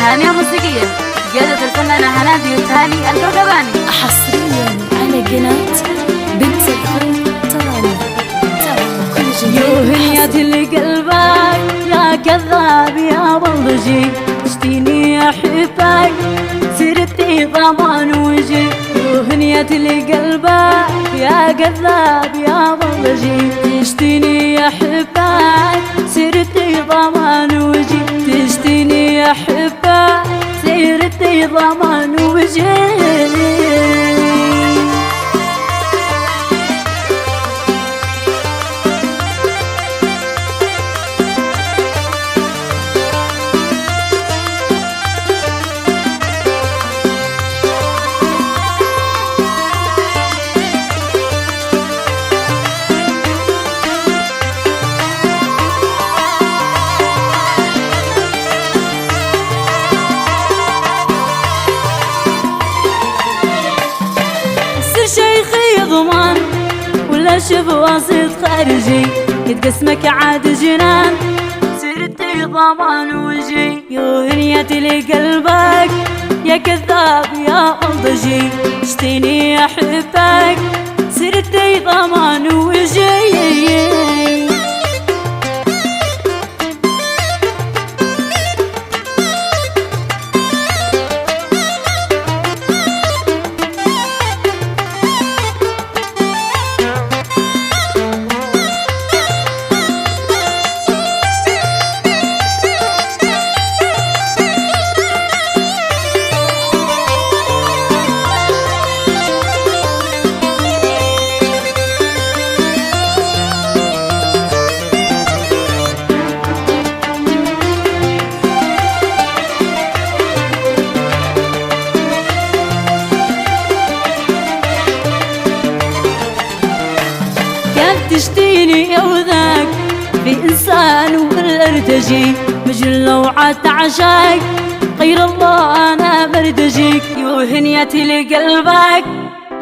التهاني موسيقية قيادة الفنانة هنادي التهاني القرقباني. حصريا على قناة بنت الخير تراني. يوهنياتي اللي قلبك يا كذاب يا بلجي، اشتيني احبك سرتي ضمان وجي. يوهنياتي اللي قلبك يا كذاب يا بلجي، تشتيني احبك سرتي ضمان وجي. تشتيني احبك سرتي ضمان وجي. شيخي ضمان ولا شف واسط خارجي، يتقسمك عاد جنان سرتي ضمان وجي. يوهنياتي لقلبك يا كذاب يا ألضجي، اشتيني أحبك سرتي ضمان وجي. تشتيني وذاك بإنسان والارتجي، مجل لوعة عشاق غير الله أنا مردجيك. يوهنياتي لقلبك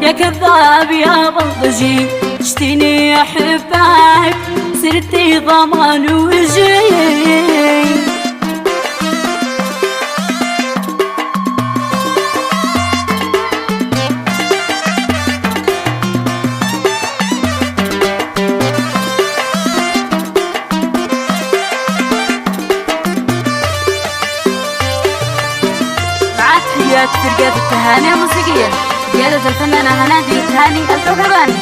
يا كذاب يا بلطجي، تشتيني أحبك سرتي ضمان وجي. فرقة التهاني الموسيقية قيادة الفنانة هنادي التهاني القرقباني.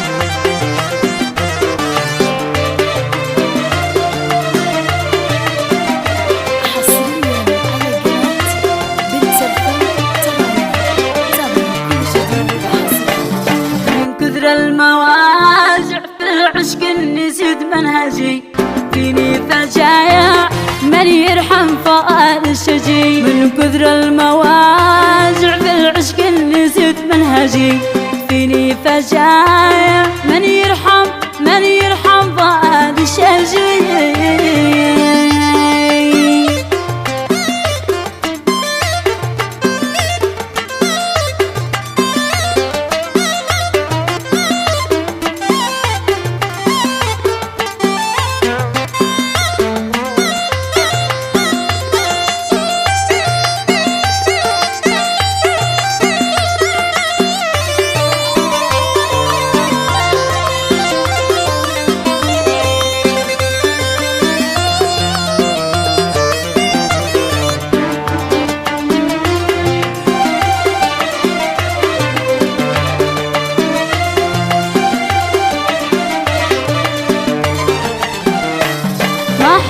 حصريا على قناة بنت الخير تراني. من كثر المواجع في العشق نسيت منهجي، فيني فجايع من يرحم فؤاد الشجي. من كثر المواجع في العشق نسيت منهجي، فيني فجايع من يرحم فؤاد الشجي.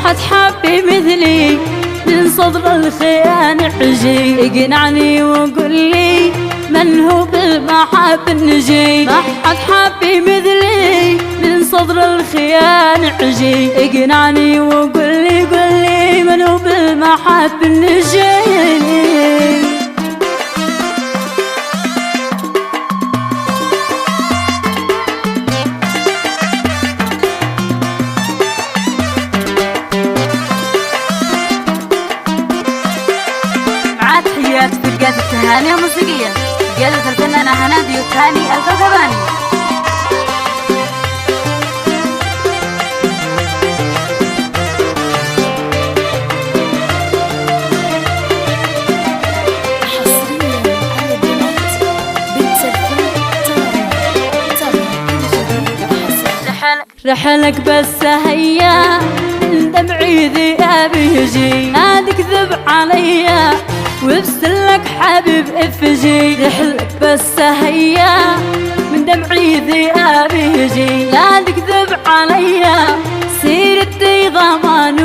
حد حبي مثلي من صدر الخيان عجي، اقنعني وقل لي من هو بالمحب النجي. ما حد حبي مثلي من صدر الخيان عجي، اقنعني وقل لي من هو بالمحب النجي. فرقة التهاني الموسيقية قيادة الفنانة هنادي التهاني القرقباني. رحلك بس هيا من دمعي ذئابي يجي، لا تكذب عليا وبسلك حبيب افجي. رحلك بس هيا من دمعي ذئابي يجي، لا تكذب عليا سيرتي ضمان